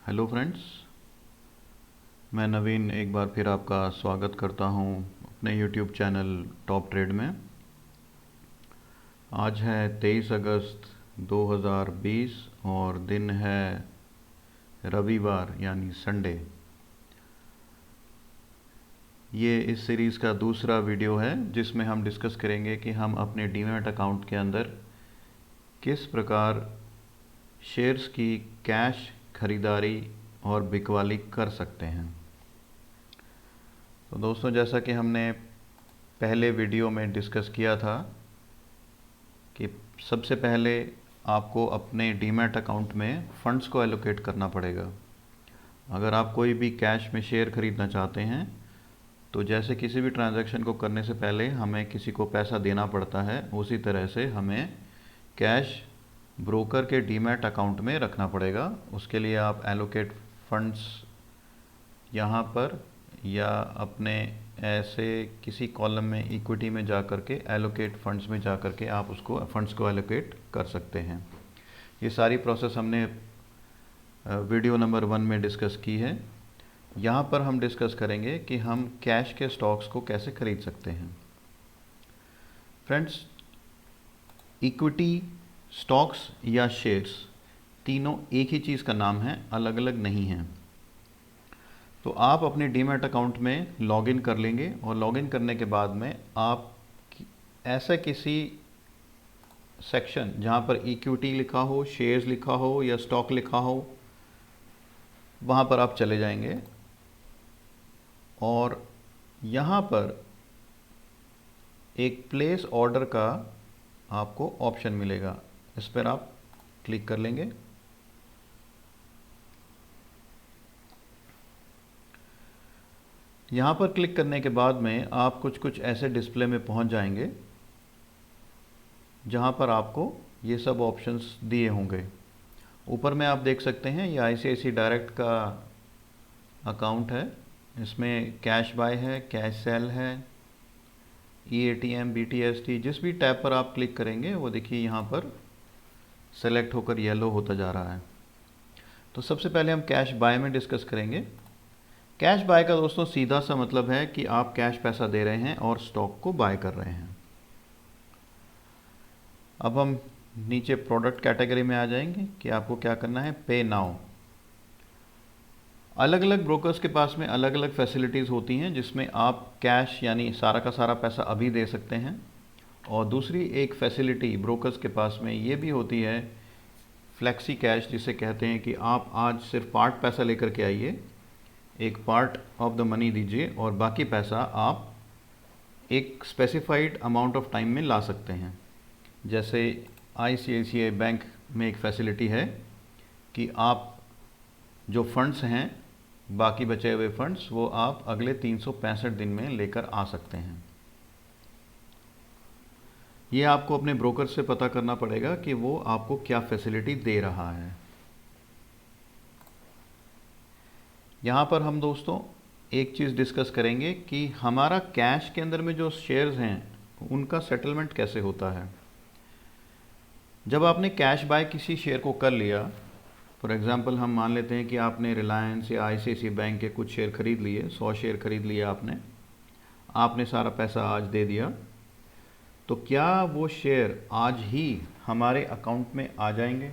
Hello friends, मैं नवीन एक बार फिर आपका स्वागत करता हूं अपने यूट्यूब चैनल टॉप ट्रेड में। आज है 23 अगस्त 2020 और दिन है रविवार यानी संडे। ये इस सीरीज़ का दूसरा वीडियो है जिसमें हम डिस्कस करेंगे कि हम अपने डीमैट अकाउंट के अंदर किस प्रकार शेयर्स की कैश खरीदारी और बिकवाली कर सकते हैं। तो दोस्तों, जैसा कि हमने पहले वीडियो में डिस्कस किया था कि सबसे पहले आपको अपने डीमैट अकाउंट में फ़ंड्स को एलोकेट करना पड़ेगा। अगर आप कोई भी कैश में शेयर खरीदना चाहते हैं तो जैसे किसी भी ट्रांजैक्शन को करने से पहले हमें किसी को पैसा देना पड़ता है, उसी तरह से हमें कैश ब्रोकर के डीमैट अकाउंट में रखना पड़ेगा। उसके लिए आप एलोकेट फंड्स यहाँ पर या अपने ऐसे किसी कॉलम में इक्विटी में जा कर के एलोकेट फंड्स में जा कर के आप उसको फंड्स को एलोकेट कर सकते हैं। ये सारी प्रोसेस हमने वीडियो नंबर 1 में डिस्कस की है। यहाँ पर हम डिस्कस करेंगे कि हम कैश के स्टॉक्स को कैसे खरीद सकते हैं। फ्रेंड्स, इक्विटी, स्टॉक्स या शेयर्स तीनों एक ही चीज़ का नाम है, अलग अलग नहीं हैं। तो आप अपने डीमैट अकाउंट में लॉगिन कर लेंगे और लॉगिन करने के बाद में आप ऐसे किसी सेक्शन जहाँ पर इक्विटी लिखा हो, शेयर्स लिखा हो या स्टॉक लिखा हो, वहाँ पर आप चले जाएंगे और यहाँ पर एक प्लेस ऑर्डर का आपको ऑप्शन मिलेगा। इस पर आप क्लिक कर लेंगे। यहाँ पर क्लिक करने के बाद में आप कुछ ऐसे डिस्प्ले में पहुँच जाएंगे जहाँ पर आपको ये सब ऑप्शंस दिए होंगे। ऊपर में आप देख सकते हैं ये ICICI डायरेक्ट का अकाउंट है। इसमें कैश बाय है, कैश सेल है, EATM, BTST, जिस भी टैब पर आप क्लिक करेंगे वो देखिए यहाँ पर सेलेक्ट होकर येलो होता जा रहा है। तो सबसे पहले हम कैश बाय में डिस्कस करेंगे। कैश बाय का दोस्तों सीधा सा मतलब है कि आप कैश पैसा दे रहे हैं और स्टॉक को बाय कर रहे हैं। अब हम नीचे प्रोडक्ट कैटेगरी में आ जाएंगे कि आपको क्या करना है। पे नाउ। अलग अलग ब्रोकर्स के पास में अलग अलग फैसिलिटीज़ होती हैं जिसमें आप कैश यानी सारा का सारा पैसा अभी दे सकते हैं, और दूसरी एक फैसिलिटी ब्रोकर्स के पास में ये भी होती है फ्लेक्सी कैश, जिसे कहते हैं कि आप आज सिर्फ पार्ट पैसा लेकर के आइए, एक पार्ट ऑफ द मनी दीजिए और बाकी पैसा आप एक स्पेसिफाइड अमाउंट ऑफ टाइम में ला सकते हैं। जैसे ICICI बैंक में एक फैसिलिटी है कि आप जो फंड्स हैं, बाकी बचे हुए फंड्स, वो आप अगले 365 दिन में लेकर आ सकते हैं। ये आपको अपने ब्रोकर से पता करना पड़ेगा कि वो आपको क्या फैसिलिटी दे रहा है। यहाँ पर हम दोस्तों एक चीज़ डिस्कस करेंगे कि हमारा कैश के अंदर में जो शेयर्स हैं उनका सेटलमेंट कैसे होता है। जब आपने कैश बाय किसी शेयर को कर लिया, फॉर एग्जांपल हम मान लेते हैं कि आपने रिलायंस या ICICI बैंक के कुछ शेयर खरीद लिए, 100 शेयर खरीद लिए आपने सारा पैसा आज दे दिया, तो क्या वो शेयर आज ही हमारे अकाउंट में आ जाएंगे?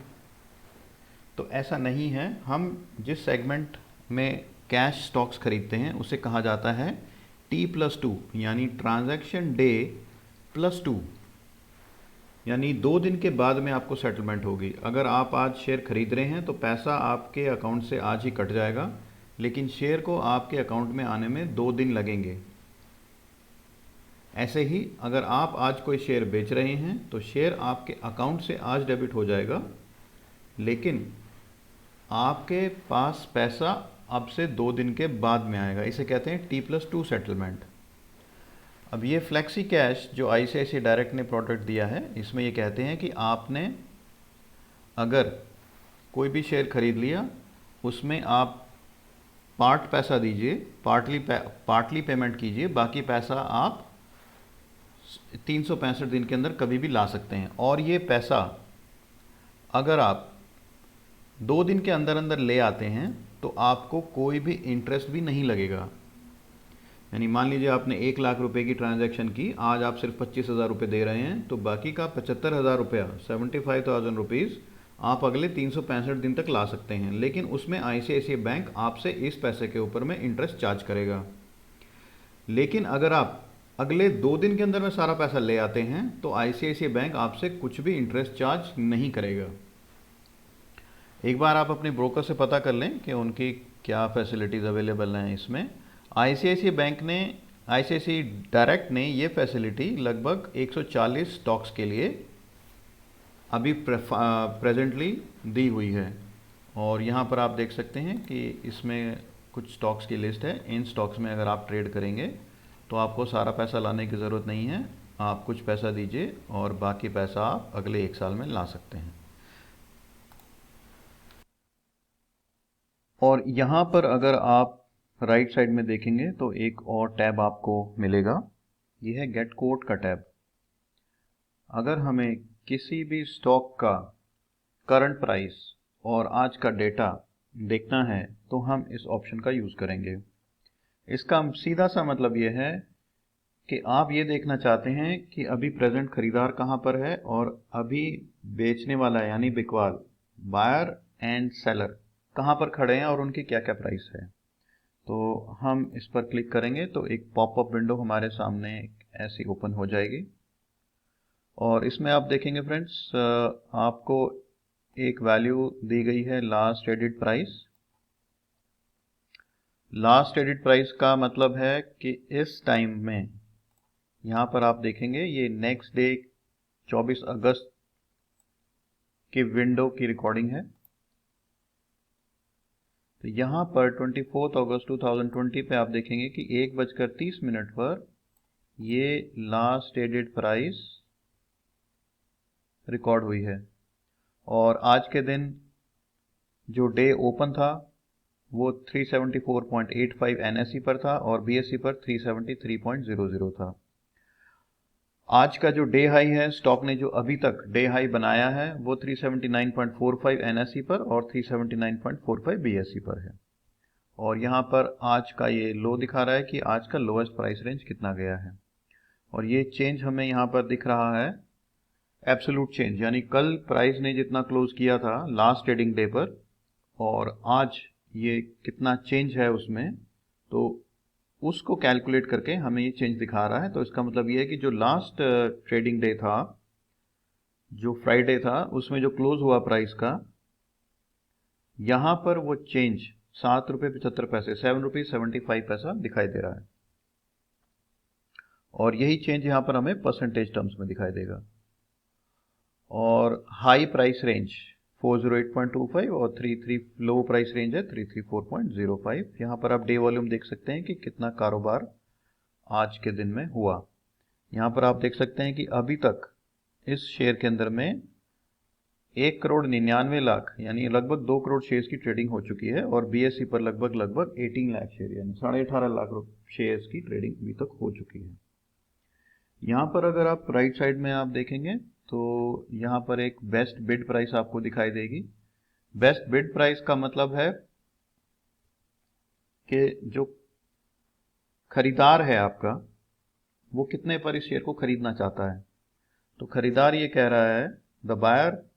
तो ऐसा नहीं है। हम जिस सेगमेंट में कैश स्टॉक्स खरीदते हैं उसे कहा जाता है T+2 यानी ट्रांजैक्शन डे +2, यानी 2 दिन के बाद में आपको सेटलमेंट होगी। अगर आप आज शेयर खरीद रहे हैं तो पैसा आपके अकाउंट से आज ही कट जाएगा, लेकिन शेयर को आपके अकाउंट में आने में 2 दिन लगेंगे। ऐसे ही अगर आप आज कोई शेयर बेच रहे हैं तो शेयर आपके अकाउंट से आज डेबिट हो जाएगा, लेकिन आपके पास पैसा अब से 2 दिन के बाद में आएगा। इसे कहते हैं T+2 सेटलमेंट। अब ये फ्लेक्सी कैश जो ICICI डायरेक्ट ने प्रोडक्ट दिया है, इसमें ये कहते हैं कि आपने अगर कोई भी शेयर खरीद लिया, उसमें आप पार्ट पैसा दीजिए, पार्टली पेमेंट कीजिए, बाकी पैसा आप 365 दिन के अंदर कभी भी ला सकते हैं। और ये पैसा अगर आप 2 दिन के अंदर अंदर ले आते हैं तो आपको कोई भी इंटरेस्ट भी नहीं लगेगा। यानी मान लीजिए आपने 1 लाख रुपए की ट्रांजैक्शन की, आज आप सिर्फ 25,000 रुपये दे रहे हैं, तो बाकी का 75,000 रुपया 75,000 रुपीज़ आप अगले 365 दिन तक ला सकते हैं। लेकिन उसमें ICICI बैंक आपसे इस पैसे के ऊपर में इंटरेस्ट चार्ज करेगा। लेकिन अगर आप अगले 2 दिन के अंदर में सारा पैसा ले आते हैं तो ICICI बैंक आपसे कुछ भी इंटरेस्ट चार्ज नहीं करेगा। एक बार आप अपने ब्रोकर से पता कर लें कि उनकी क्या फैसिलिटीज़ अवेलेबल हैं इसमें। ICICI डायरेक्ट ने ये फैसिलिटी लगभग 140 स्टॉक्स के लिए अभी प्रेजेंटली दी हुई है। और यहाँ पर आप देख सकते हैं कि इसमें कुछ स्टॉक्स की लिस्ट है। इन स्टॉक्स में अगर आप ट्रेड करेंगे तो आपको सारा पैसा लाने की ज़रूरत नहीं है। आप कुछ पैसा दीजिए और बाकी पैसा आप अगले 1 साल में ला सकते हैं। और यहाँ पर अगर आप राइट साइड में देखेंगे तो एक और टैब आपको मिलेगा, यह है गेट कोट का टैब। अगर हमें किसी भी स्टॉक का करंट प्राइस और आज का डेटा देखना है तो हम इस ऑप्शन का यूज़ करेंगे। इसका सीधा सा मतलब यह है कि आप ये देखना चाहते हैं कि अभी प्रेजेंट खरीदार कहाँ पर है और अभी बेचने वाला यानी बिकवाल बायर एंड सेलर कहाँ पर खड़े हैं और उनकी क्या क्या प्राइस है। तो हम इस पर क्लिक करेंगे तो एक पॉपअप विंडो हमारे सामने ऐसी ओपन हो जाएगी। और इसमें आप देखेंगे फ्रेंड्स, आपको एक वैल्यू दी गई है last traded price. Last traded price का मतलब है कि इस टाइम में यहाँ पर आप देखेंगे ये नेक्स्ट डे 24 अगस्त की विंडो की रिकॉर्डिंग है। तो यहाँ पर 24 अगस्त 2020 पे आप देखेंगे कि 1:30 पर ये लास्ट ट्रेडेड प्राइस रिकॉर्ड हुई है। और आज के दिन जो डे ओपन था वो 374.85 NSE पर था और BSE पर 373.00 था। आज का जो डे हाई है, स्टॉक ने जो अभी तक डे हाई बनाया है वो 379.45 NSE पर और 379.45 BSE पर है। और यहाँ पर आज का ये लो दिखा रहा है कि आज का लोएस्ट प्राइस रेंज कितना गया है। और ये चेंज हमें यहाँ पर दिख रहा है एब्सोल्यूट चेंज, यानी कल प्राइस ने जितना क्लोज किया था लास्ट ट्रेडिंग डे पर और आज ये कितना चेंज है उसमें, तो उसको कैलकुलेट करके हमें ये चेंज दिखा रहा है। तो इसका मतलब ये है कि जो लास्ट ट्रेडिंग डे था, जो फ्राइडे था, उसमें जो क्लोज हुआ प्राइस का, यहाँ पर वो चेंज 7 रुपये 75 पैसे 7 रुपीज 75 पैसा दिखाई दे रहा है। और यही चेंज यहाँ पर हमें परसेंटेज टर्म्स में दिखाई देगा। और हाई प्राइस रेंज 408.25 और 33 लो प्राइस रेंज है 334.05। यहाँ पर आप डे वॉल्यूम देख सकते हैं कि कितना कारोबार आज के दिन में हुआ। यहाँ पर आप देख सकते हैं कि अभी तक इस शेयर के अंदर में 1,99,00,000 यानी लगभग 2 करोड़ शेयर्स की ट्रेडिंग हो चुकी है और BSE पर लगभग 18 लाख शेयर यानी 18.5 लाख शेयर्स की ट्रेडिंग अभी तक हो चुकी है। यहाँ पर अगर आप राइट साइड में आप देखेंगे तो यहाँ पर एक बेस्ट बिड प्राइस आपको दिखाई देगी। बेस्ट बिड प्राइस का मतलब है कि जो खरीदार है आपका वो कितने पर इस शेयर को खरीदना चाहता है। तो खरीदार ये कह रहा है, द बायर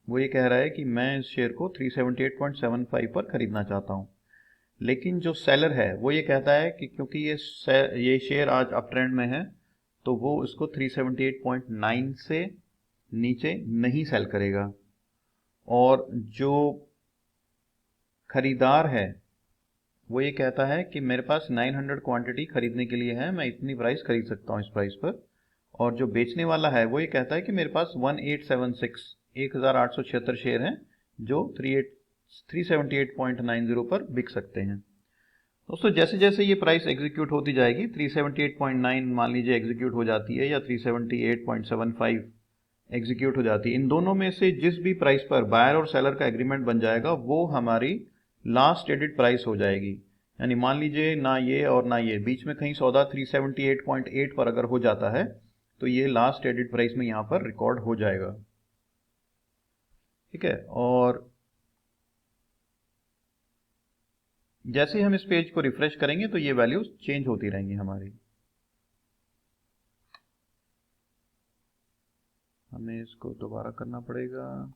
वो ये कह रहा है कि मैं इस शेयर को 378.75 पर खरीदना चाहता हूँ। लेकिन जो सेलर है वो ये कहता है कि क्योंकि ये शेयर आज अप ट्रेंड में है तो वो इसको 378.9 से नीचे नहीं सेल करेगा। और जो खरीदार है वो ये कहता है कि मेरे पास 900 क्वांटिटी खरीदने के लिए है, मैं इतनी प्राइस खरीद सकता हूँ इस प्राइस पर। और जो बेचने वाला है वो ये कहता है कि मेरे पास 1876 शेयर हैं जो 378.90 पर बिक सकते हैं। दोस्तों जैसे जैसे ये प्राइस एग्जीक्यूट होती जाएगी, 378.9 मान लीजिए एग्जीक्यूट हो जाती है या 378.75 एग्जीक्यूट हो जाती है, इन दोनों में से जिस भी प्राइस पर बायर और सेलर का एग्रीमेंट बन जाएगा वो हमारी लास्ट ट्रेडेड प्राइस हो जाएगी। यानी मान लीजिए ना ये और ना ये, बीच में कहीं सौदा 378.8 पर अगर हो जाता है तो ये लास्ट ट्रेडेड प्राइस में यहाँ पर रिकॉर्ड हो जाएगा। ठीक है। और जैसे ही हम इस पेज को रिफ्रेश करेंगे तो ये वैल्यूज चेंज होती रहेंगी हमारी। हमें इसको दोबारा करना पड़ेगा।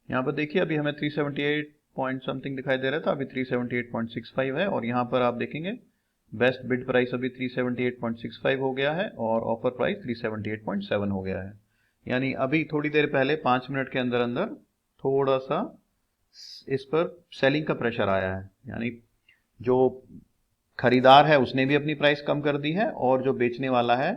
यहाँ पर देखिए अभी हमें 378 पॉइंट समथिंग दिखाई दे रहा था, अभी 378.65 है। और यहाँ पर आप देखेंगे बेस्ट बिड प्राइस अभी 378.65 हो गया है और ऑफर प्राइस 378.7 हो गया है। यानी अभी थोड़ी देर पहले 5 मिनट के अंदर अंदर थोड़ा सा इस पर सेलिंग का प्रेशर आया है। यानी जो खरीदार है उसने भी अपनी प्राइस कम कर दी है और जो बेचने वाला है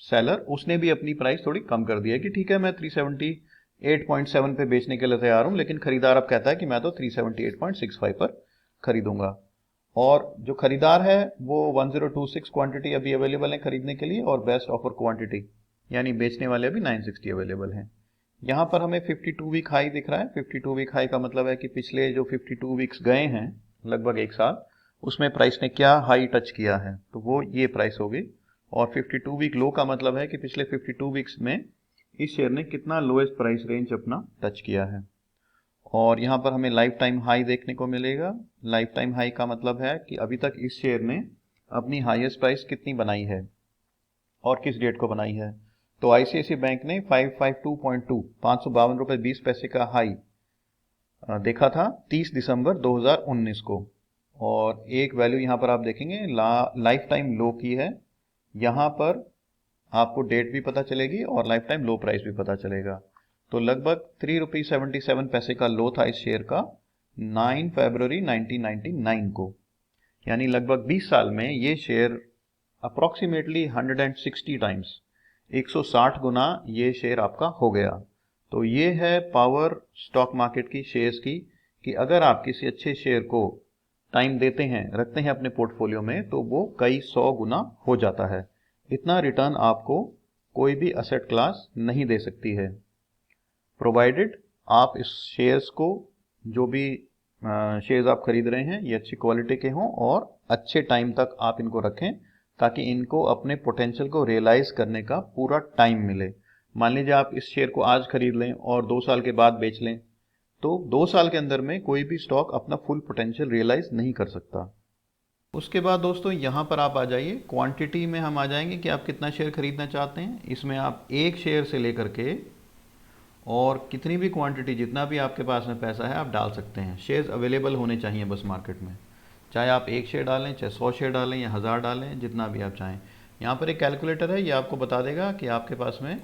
सेलर उसने भी अपनी प्राइस थोड़ी कम कर दी है कि ठीक है मैं 378.7 पे बेचने के लिए तैयार हूं, लेकिन खरीदार अब कहता है कि मैं तो 378.65 पर खरीदूंगा। और जो खरीदार है वो 1026 क्वांटिटी अभी अवेलेबल है खरीदने के लिए और बेस्ट ऑफर क्वांटिटी यानी बेचने वाले अभी 960 अवेलेबल हैं। यहाँ पर हमें 52 वीक हाई दिख रहा है। 52 वीक हाई का मतलब है कि पिछले जो 52 वीक्स गए हैं लगभग एक साल, उसमें प्राइस ने क्या हाई टच किया है, तो वो ये प्राइस होगी। और 52 वीक लो का मतलब है कि पिछले 52 वीक्स में इस शेयर ने कितना लोएस्ट प्राइस रेंज अपना टच किया है। और यहाँ पर हमें लाइफ टाइम हाई देखने को मिलेगा। लाइफ टाइम हाई का मतलब है कि अभी तक इस शेयर ने अपनी हाईएस्ट प्राइस कितनी बनाई है और किस डेट को बनाई है। तो आईसीआईसी बैंक ने 552.2 ₹552.20 का हाई देखा था 30 दिसंबर 2019 को। और एक वैल्यू यहाँ पर आप देखेंगे लाइफ टाइम लो की है। यहाँ पर आपको डेट भी पता चलेगी और लाइफ टाइम लो प्राइस भी पता चलेगा। तो लगभग ₹3.77 का लो था इस शेयर का 9 फरवरी 1999 को। यानी लगभग 20 साल में ये शेयर अप्रोक्सीमेटली 160 टाइम्स 160 गुना ये शेयर आपका हो गया। तो ये है पावर स्टॉक मार्केट की शेयर्स की कि अगर आप किसी अच्छे शेयर को टाइम देते हैं रखते हैं अपने पोर्टफोलियो में तो वो कई 100 गुना हो जाता है। इतना रिटर्न आपको कोई भी असेट क्लास नहीं दे सकती है, प्रोवाइडेड आप इस शेयर्स को जो भी शेयर्स आप खरीद रहे हैं ये अच्छी क्वालिटी के हों और अच्छे टाइम तक आप इनको रखें ताकि इनको अपने पोटेंशियल को रियलाइज करने का पूरा टाइम मिले। मान लीजिए आप इस शेयर को आज खरीद लें और 2 साल के बाद बेच लें तो 2 साल के अंदर में कोई भी स्टॉक अपना फुल पोटेंशियल रियलाइज नहीं कर सकता। उसके बाद दोस्तों यहाँ पर आप आ जाइए, क्वांटिटी में हम आ जाएंगे कि आप कितना शेयर खरीदना चाहते हैं। इसमें आप एक शेयर से लेकर के और कितनी भी क्वांटिटी जितना भी आपके पास में पैसा है आप डाल सकते हैं। शेयर्स अवेलेबल होने चाहिए बस मार्केट में, चाहे आप 1 शेयर डालें चाहे 100 शेयर डालें या 1000 डालें, जितना भी आप चाहें। यहाँ पर एक कैलकुलेटर है, ये आपको बता देगा कि आपके पास में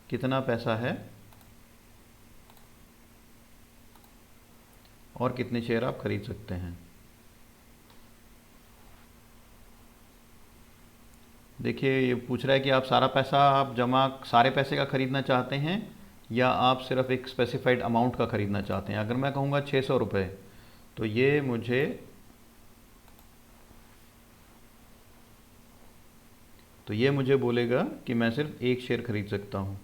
कितना पैसा है और कितने शेयर आप खरीद सकते हैं। देखिए ये पूछ रहा है कि आप सारा पैसा आप जमा सारे पैसे का खरीदना चाहते हैं या आप सिर्फ एक स्पेसिफाइड अमाउंट का खरीदना चाहते हैं। अगर मैं कहूँगा 600 रुपये तो ये मुझे बोलेगा कि मैं सिर्फ एक शेयर खरीद सकता हूँ।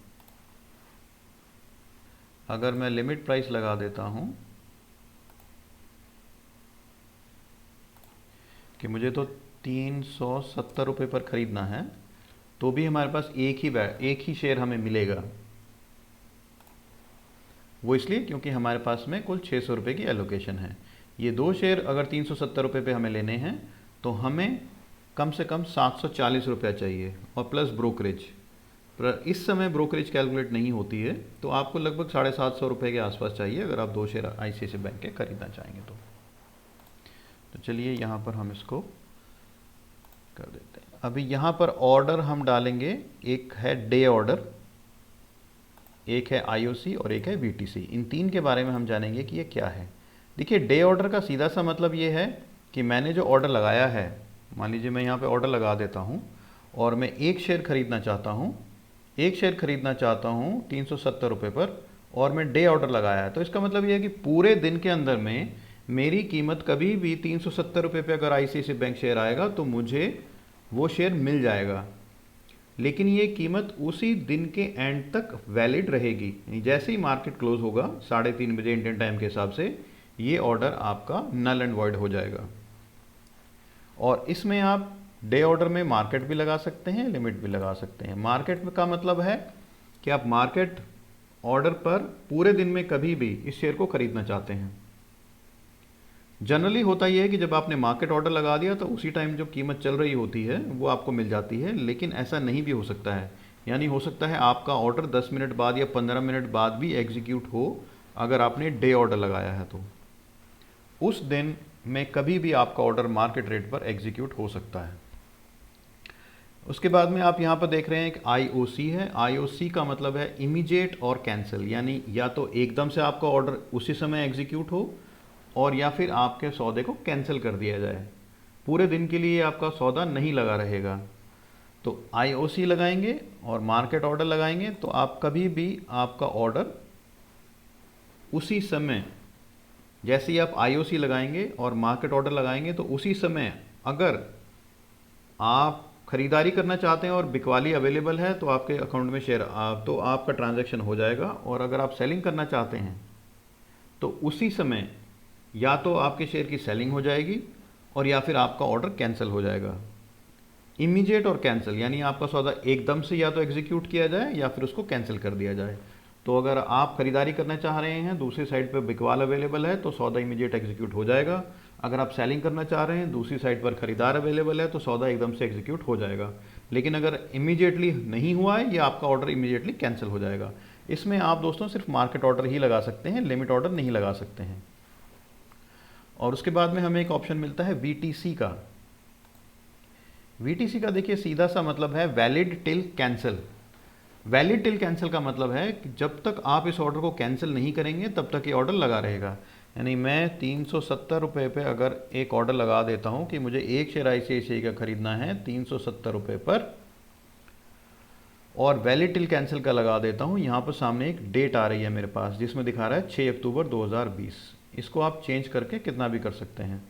अगर मैं लिमिट प्राइस लगा देता हूँ कि मुझे तो 370 रुपये पर ख़रीदना है तो भी हमारे पास एक ही शेयर हमें मिलेगा। वो इसलिए क्योंकि हमारे पास में कुल 600 रुपये की एलोकेशन है। ये 2 शेयर अगर 370 रुपये पे हमें लेने हैं तो हमें कम से कम 740 रुपया चाहिए और प्लस ब्रोकरेज। पर इस समय ब्रोकरेज कैलकुलेट नहीं होती है तो आपको लगभग 750 रुपये के आसपास चाहिए अगर आप 2 शेयर आईसीआईसीआई बैंक के खरीदना चाहेंगे तो चलिए यहाँ पर हम इसको कर देते हैं। अभी यहाँ पर ऑर्डर हम डालेंगे, एक है डे ऑर्डर, एक है आईओसी और एक है वीटीसी। इन 3 के बारे में हम जानेंगे कि ये क्या है। देखिए डे ऑर्डर का सीधा सा मतलब ये है कि मैंने जो ऑर्डर लगाया है, मान लीजिए मैं यहाँ पे ऑर्डर लगा देता हूँ और मैं एक शेयर खरीदना चाहता हूँ, 370 रुपये पर और मैं डे ऑर्डर लगाया है। तो इसका मतलब ये है कि पूरे दिन के अंदर में मेरी कीमत कभी भी 370 रुपये पे अगर आईसीआईसीआई बैंक शेयर आएगा तो मुझे वो शेयर मिल जाएगा, लेकिन ये कीमत उसी दिन के एंड तक वैलिड रहेगी। जैसे ही मार्केट क्लोज होगा 3:30 बजे इंडियन टाइम के हिसाब से ये ऑर्डर आपका नल एंड वॉइड हो जाएगा। और इसमें आप डे ऑर्डर में मार्केट भी लगा सकते हैं, लिमिट भी लगा सकते हैं। मार्केट का मतलब है कि आप मार्केट ऑर्डर पर पूरे दिन में कभी भी इस शेयर को खरीदना चाहते हैं। जनरली होता यह है कि जब आपने मार्केट ऑर्डर लगा दिया तो उसी टाइम जो कीमत चल रही होती है वो आपको मिल जाती है, लेकिन ऐसा नहीं भी हो सकता है। यानी हो सकता है आपका ऑर्डर 10 मिनट बाद या 15 मिनट बाद भी एग्जीक्यूट हो, अगर आपने डे ऑर्डर लगाया है तो उस दिन में कभी भी आपका ऑर्डर मार्केट रेट पर एग्जीक्यूट हो सकता है। उसके बाद में आप यहाँ पर देख रहे हैं एक IOC है। IOC का मतलब है इमीडिएट और कैंसिल, यानी या तो एकदम से आपका ऑर्डर उसी समय एग्जीक्यूट हो और या फिर आपके सौदे को कैंसिल कर दिया जाए। पूरे दिन के लिए आपका सौदा नहीं लगा रहेगा। तो IOC लगाएंगे और मार्केट ऑर्डर लगाएंगे तो आप कभी भी आपका ऑर्डर उसी समय, जैसे ही आप IOC लगाएंगे और मार्केट ऑर्डर लगाएंगे तो उसी समय अगर आप खरीदारी करना चाहते हैं और बिकवाली अवेलेबल है तो आपके अकाउंट में शेयर तो आपका ट्रांजैक्शन हो जाएगा। और अगर आप सेलिंग करना चाहते हैं तो उसी समय या तो आपके शेयर की सेलिंग हो जाएगी और या फिर आपका ऑर्डर कैंसिल हो जाएगा। इमीडिएट और कैंसिल यानी आपका सौदा एकदम से या तो एग्जीक्यूट किया जाए या फिर उसको कैंसिल कर दिया जाए। तो अगर आप खरीदारी करना चाह रहे हैं, दूसरी साइड पर बिकवाल अवेलेबल है तो सौदा इमीडिएट एग्जीक्यूट हो जाएगा। अगर आप सेलिंग करना चाह रहे हैं, दूसरी साइड पर खरीदार अवेलेबल है तो सौदा एकदम से एग्जीक्यूट हो जाएगा। लेकिन अगर इमीडिएटली नहीं हुआ है या आपका ऑर्डर इमीडिएटली कैंसिल हो जाएगा। इसमें आप दोस्तों सिर्फ मार्केट ऑर्डर ही लगा सकते हैं, लिमिट ऑर्डर नहीं लगा सकते हैं। और उसके बाद में हमें एक ऑप्शन मिलता है VTC का। VTC का देखिए सीधा सा मतलब है valid till cancel. Valid till cancel का मतलब है कि जब तक आप इस ऑर्डर को कैंसिल नहीं करेंगे तब तक ये ऑर्डर लगा रहेगा। यानी मैं 370 रुपये पे अगर एक ऑर्डर लगा देता हूँ कि मुझे एक शेयर ICICI का खरीदना है 370 रुपये पर, और वैलिड टिल कैंसिल का लगा देता हूँ, यहाँ पर सामने एक डेट आ रही है मेरे पास जिसमें दिखा रहा है 6 अक्टूबर 2020। इसको आप चेंज करके कितना भी कर सकते हैं।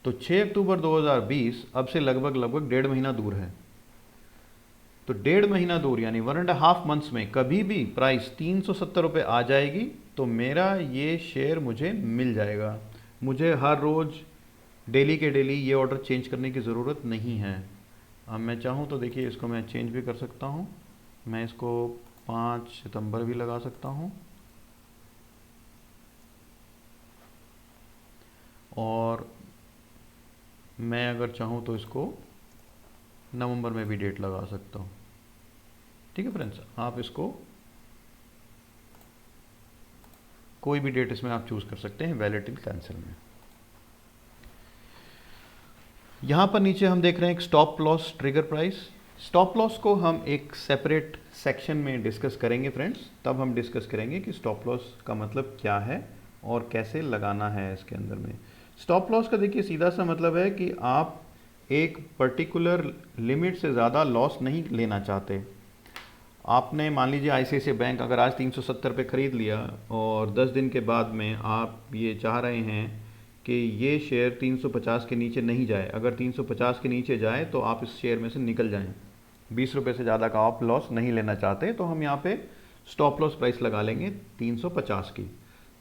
तो 6 अक्टूबर 2020 अब से लगभग 1.5 महीना दूर है। तो 1.5 महीना दूर यानी 1.5 मंथ्स में कभी भी प्राइस 370 रुपये आ जाएगी तो मेरा ये शेयर मुझे मिल जाएगा। मुझे हर रोज़ डेली के डेली ये ऑर्डर चेंज करने की ज़रूरत नहीं है। अब मैं चाहूँ तो देखिए इसको मैं चेंज भी कर सकता हूँ। मैं इसको 5 सितंबर भी लगा सकता हूँ और मैं अगर चाहूँ तो इसको नवंबर में भी डेट लगा सकता हूँ। ठीक है फ्रेंड्स, आप इसको कोई भी डेट इसमें आप चूज़ कर सकते हैं वैलिड टिल कैंसिल में। यहाँ पर नीचे हम देख रहे हैं एक stop loss trigger price. Stop loss को हम एक सेपरेट सेक्शन में डिस्कस करेंगे फ्रेंड्स। तब हम डिस्कस करेंगे कि स्टॉप लॉस का मतलब क्या है और कैसे लगाना है इसके अंदर में। स्टॉप लॉस का देखिए सीधा सा मतलब है कि आप एक पर्टिकुलर लिमिट से ज़्यादा लॉस नहीं लेना चाहते। आपने मान लीजिए ICICI बैंक अगर आज 370 पे ख़रीद लिया और 10 दिन के बाद में आप ये चाह रहे हैं कि ये शेयर 350 के नीचे नहीं जाए। अगर 350 के नीचे जाए तो आप इस शेयर में से निकल जाएं। 20 रुपये से ज़्यादा का आप लॉस नहीं लेना चाहते तो हम यहाँ पे स्टॉप लॉस प्राइस लगा लेंगे 350 की।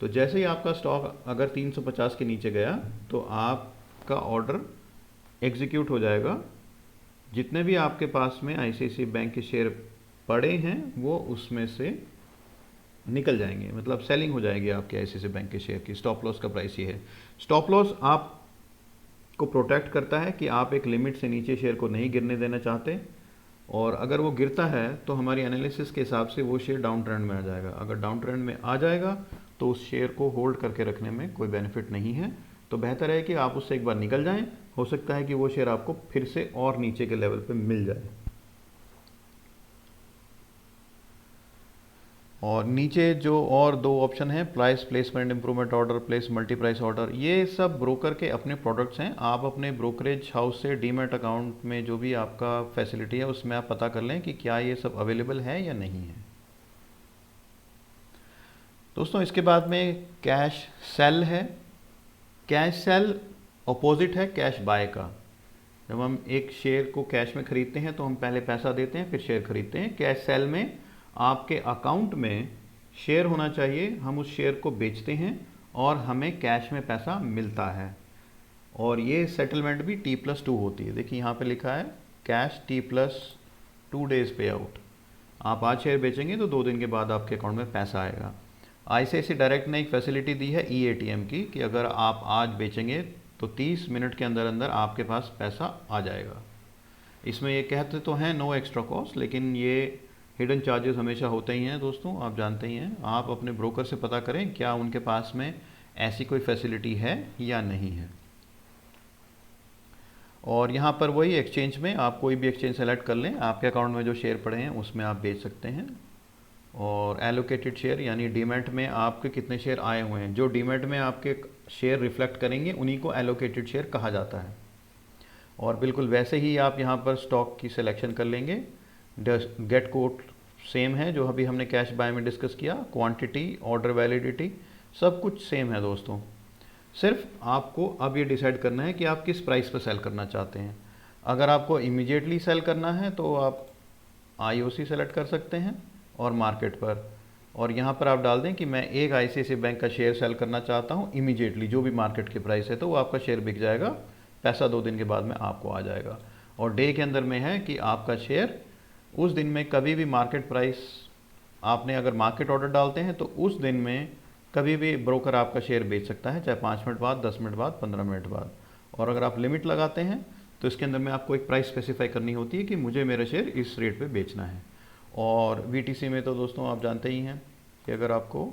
तो जैसे ही आपका स्टॉक अगर 350 के नीचे गया तो आपका ऑर्डर एग्जीक्यूट हो जाएगा। जितने भी आपके पास में ICICI बैंक के शेयर पड़े हैं वो उसमें से निकल जाएंगे, मतलब सेलिंग हो जाएगी आपके ICICI बैंक के शेयर की। स्टॉप लॉस का प्राइस ये है। स्टॉप लॉस आपको प्रोटेक्ट करता है कि आप एक लिमिट से नीचे शेयर को नहीं गिरने देना चाहते, और अगर वो गिरता है तो हमारी एनालिसिस के हिसाब से वो शेयर डाउन ट्रेंड में आ जाएगा। अगर डाउन ट्रेंड में आ जाएगा तो उस शेयर को होल्ड करके रखने में कोई बेनिफिट नहीं है। तो बेहतर है कि आप उससे एक बार निकल जाएं। हो सकता है कि वो शेयर आपको फिर से और नीचे के लेवल पे मिल जाए। और नीचे जो और दो ऑप्शन हैं, price placement improvement order, place multi price order, ये सब ब्रोकर के अपने प्रोडक्ट्स हैं। आप अपने ब्रोकरेज हाउस से डीमैट अकाउंट में जो भी आपका फैसिलिटी है उसमें आप पता कर लें कि क्या ये सब अवेलेबल है या नहीं है। दोस्तों इसके बाद में कैश सेल है। कैश सेल अपोजिट है कैश बाय का। जब हम एक शेयर को कैश में खरीदते हैं तो हम पहले पैसा देते हैं फिर शेयर खरीदते हैं। कैश सेल में आपके अकाउंट में शेयर होना चाहिए, हम उस शेयर को बेचते हैं और हमें कैश में पैसा मिलता है। और ये सेटलमेंट भी T+2 होती है। देखिए यहाँ पे लिखा है कैश T+2 डेज पे आउट। आप आज शेयर बेचेंगे तो 2 दिन के बाद आपके अकाउंट में पैसा आएगा। ICICI डायरेक्ट ने एक फैसिलिटी दी है EATM की, कि अगर आप आज बेचेंगे तो 30 मिनट के अंदर अंदर आपके पास पैसा आ जाएगा। इसमें ये कहते तो हैं नो एक्स्ट्रा कॉस्ट, लेकिन ये हिडन चार्जेस हमेशा होते ही हैं दोस्तों, आप जानते ही हैं। आप अपने ब्रोकर से पता करें क्या उनके पास में ऐसी कोई फैसिलिटी है या नहीं है। और यहाँ पर वही एक्सचेंज में आप कोई भी एक्सचेंज सेलेक्ट कर लें, आपके अकाउंट में जो शेयर पड़े हैं उसमें आप बेच सकते हैं। और एलोकेटेड शेयर यानी डीमैट में आपके कितने शेयर आए हुए हैं, जो डीमैट में आपके शेयर रिफ्लेक्ट करेंगे उन्हीं को एलोकेटेड शेयर कहा जाता है। और बिल्कुल वैसे ही आप यहाँ पर स्टॉक की सिलेक्शन कर लेंगे। गेट कोड सेम है जो अभी हमने कैश बाय में डिस्कस किया, क्वांटिटी, ऑर्डर वैलिडिटी सब कुछ सेम है दोस्तों। सिर्फ आपको अब ये डिसाइड करना है कि आप किस प्राइस पर सेल करना चाहते हैं। अगर आपको इमीडिएटली सेल करना है तो आप IOC सेलेक्ट कर सकते हैं और मार्केट पर, और यहाँ पर आप डाल दें कि मैं एक ICICI बैंक का शेयर सेल करना चाहता हूँ इमीडिएटली, जो भी मार्केट की प्राइस है, तो वो आपका शेयर बिक जाएगा, पैसा 2 दिन के बाद में आपको आ जाएगा। और डे के अंदर में है कि आपका शेयर उस दिन में कभी भी मार्केट प्राइस, आपने अगर मार्केट ऑर्डर डालते हैं तो उस दिन में कभी भी ब्रोकर आपका शेयर बेच सकता है, चाहे 5 मिनट बाद, 10 मिनट बाद, 15 मिनट बाद। और अगर आप लिमिट लगाते हैं तो इसके अंदर में आपको एक प्राइस स्पेसिफाई करनी होती है कि मुझे मेरा शेयर इस रेट पे बेचना है। और VTC में तो दोस्तों आप जानते ही हैं कि अगर आपको,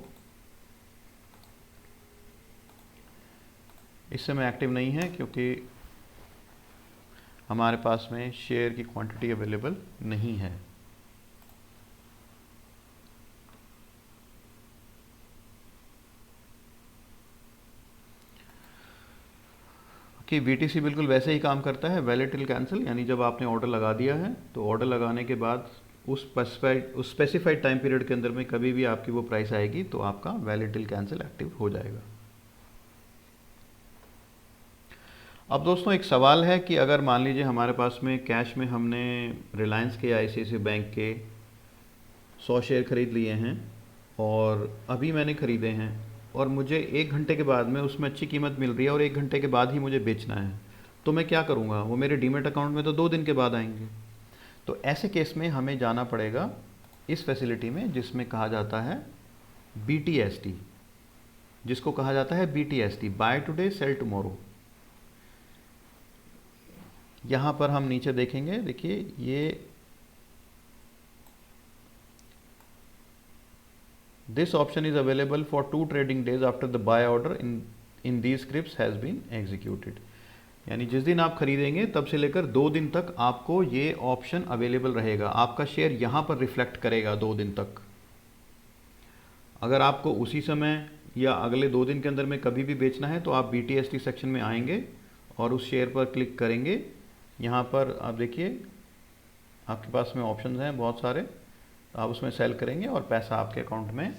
इस समय एक्टिव नहीं है क्योंकि हमारे पास में शेयर की क्वांटिटी अवेलेबल नहीं है। कि VTC बिल्कुल वैसे ही काम करता है, वैलिड टिल कैंसिल, यानी जब आपने ऑर्डर लगा दिया है तो ऑर्डर लगाने के बाद उस स्पेसिफाइड टाइम पीरियड के अंदर में कभी भी आपकी वो प्राइस आएगी तो आपका वैलिड टिल कैंसिल एक्टिव हो जाएगा। अब दोस्तों एक सवाल है कि अगर मान लीजिए हमारे पास में कैश में हमने रिलायंस के ICICI बैंक के 100 शेयर खरीद लिए हैं और अभी मैंने ख़रीदे हैं और मुझे 1 घंटे के बाद में उसमें अच्छी कीमत मिल रही है और 1 घंटे के बाद ही मुझे बेचना है, तो मैं क्या करूँगा? वो मेरे डीमैट अकाउंट में तो 2 दिन के बाद आएंगे। तो ऐसे केस में हमें जाना पड़ेगा इस फैसिलिटी में जिसमें कहा जाता है BTST, जिसको कहा जाता है BTST, buy today sell tomorrow. यहाँ पर हम नीचे देखेंगे, देखिए ये this option is available for 2 trading days after the buy order in these scripts has been executed. यानी जिस दिन आप खरीदेंगे तब से लेकर 2 दिन तक आपको ये ऑप्शन अवेलेबल रहेगा, आपका शेयर यहाँ पर रिफ्लेक्ट करेगा 2 दिन तक। अगर आपको उसी समय या अगले 2 दिन के अंदर में कभी भी बेचना है तो आप BTST सेक्शन में आएंगे और उस शेयर पर क्लिक करेंगे। यहाँ पर आप देखिए आपके पास में ऑप्शंस हैं बहुत सारे, आप उसमें सेल करेंगे और पैसा आपके अकाउंट में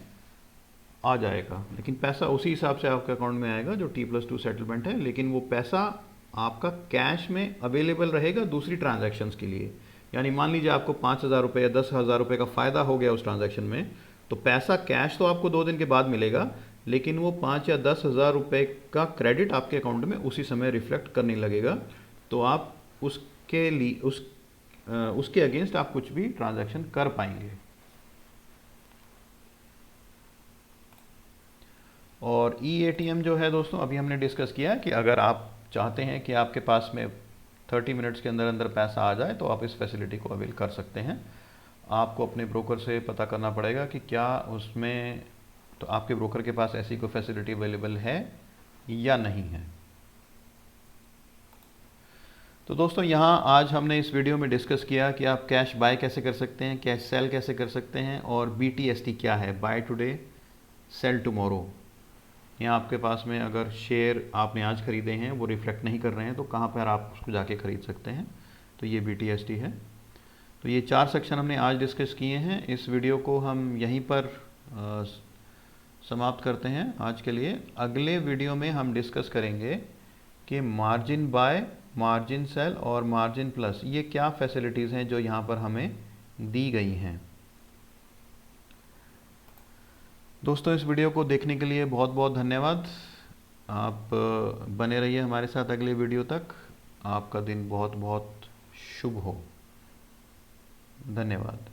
आ जाएगा। लेकिन पैसा उसी हिसाब से आपके अकाउंट में आएगा जो T+2 सेटलमेंट है, लेकिन वो पैसा आपका कैश में अवेलेबल रहेगा दूसरी ट्रांजैक्शंस के लिए। यानी मान लीजिए आपको 5,000 रुपये या 10,000 रुपये का फ़ायदा हो गया उस ट्रांजैक्शन में, तो पैसा कैश तो आपको 2 दिन के बाद मिलेगा, लेकिन वो 5 या 10,000 रुपये का क्रेडिट आपके अकाउंट में उसी समय रिफ्लेक्ट करने लगेगा। तो आप उसके लिए उसके अगेंस्ट आप कुछ भी ट्रांजैक्शन कर पाएंगे। और EATM जो है दोस्तों अभी हमने डिस्कस किया कि अगर आप चाहते हैं कि आपके पास में 30 मिनट्स के अंदर अंदर पैसा आ जाए तो आप इस फैसिलिटी को अवेल कर सकते हैं। आपको अपने ब्रोकर से पता करना पड़ेगा कि क्या उसमें, तो आपके ब्रोकर के पास ऐसी कोई फैसिलिटी अवेलेबल है या नहीं है। तो दोस्तों यहाँ आज हमने इस वीडियो में डिस्कस किया कि आप कैश बाय कैसे कर सकते हैं, कैश सेल कैसे कर सकते हैं, और BTST क्या है, बाय टुडे सेल टुमारो। यहाँ आपके पास में अगर शेयर आपने आज ख़रीदे हैं वो रिफ्लेक्ट नहीं कर रहे हैं तो कहाँ पर आप उसको जाके ख़रीद सकते हैं, तो ये BTST है। तो ये 4 सेक्शन हमने आज डिस्कस किए हैं। इस वीडियो को हम यहीं पर समाप्त करते हैं आज के लिए। अगले वीडियो में हम डिस्कस करेंगे कि मार्जिन बाय, मार्जिन सेल और मार्जिन प्लस ये क्या फैसिलिटीज़ हैं जो यहाँ पर हमें दी गई हैं। दोस्तों इस वीडियो को देखने के लिए बहुत बहुत धन्यवाद। आप बने रहिए हमारे साथ अगले वीडियो तक। आपका दिन बहुत बहुत शुभ हो। धन्यवाद।